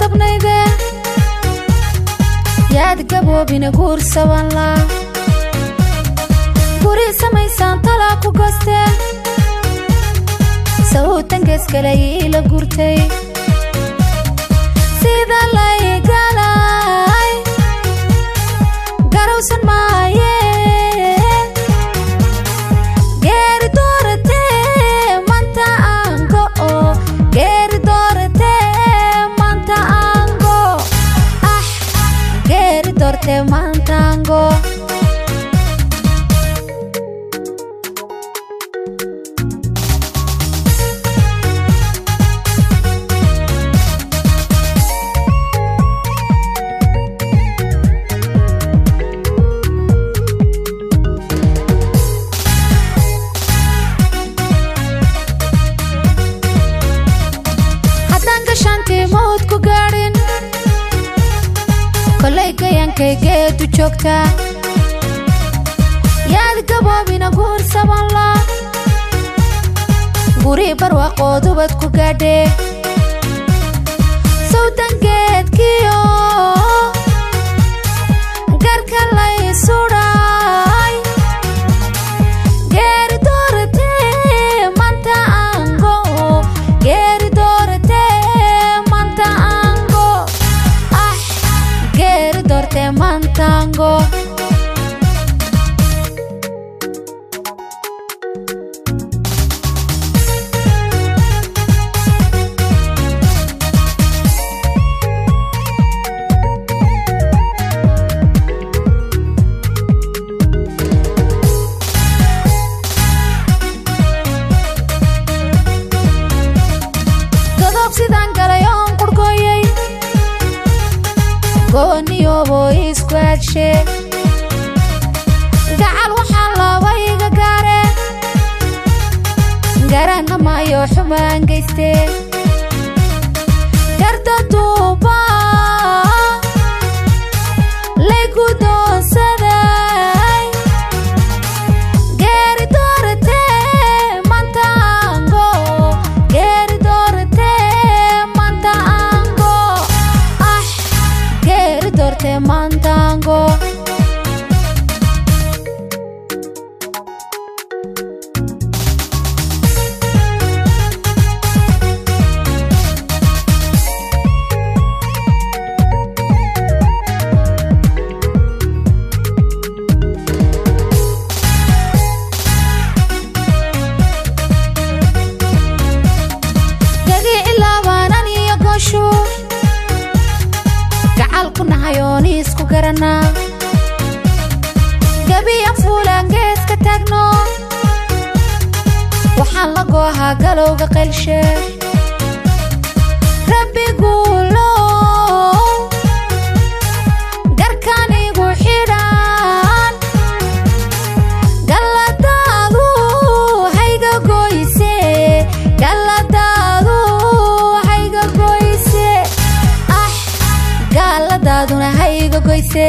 tabnayde yaad gaboobina guursaban la guri samaysan tala ku goste sawtan geeskale ila gurtay sida lay galay garowsan maaye Te mantango hadan gashanti mood ku gaadin kolayga yankay geedu joogta yaad gaboobina guursaban la guri barwaaqoodu bad ku gaadhe sawdan geedkiyo garka lay sudhay geeri doorate manta ango geeri doorate manta ango geeri doorte mantango godob sidaan galay oon qurgoyay gooniyo isku adshe gacal waxaan loobayga gaare garana maayo xumaan geyste garda duuba lay gudoonsaday geeri doorate mantango geeri doorate mantango geeri doorte mantango gagi ilaabanan iyo gooshu gacal ku nahayoon isku garana gabi aan fuulaan geeska taagno waxaan la goohaa galowga qelshe rabbi guulow garkaan igu xidhan galladaadu hayga goyse galladaadu hayga goyse galladaaduna hayga goyse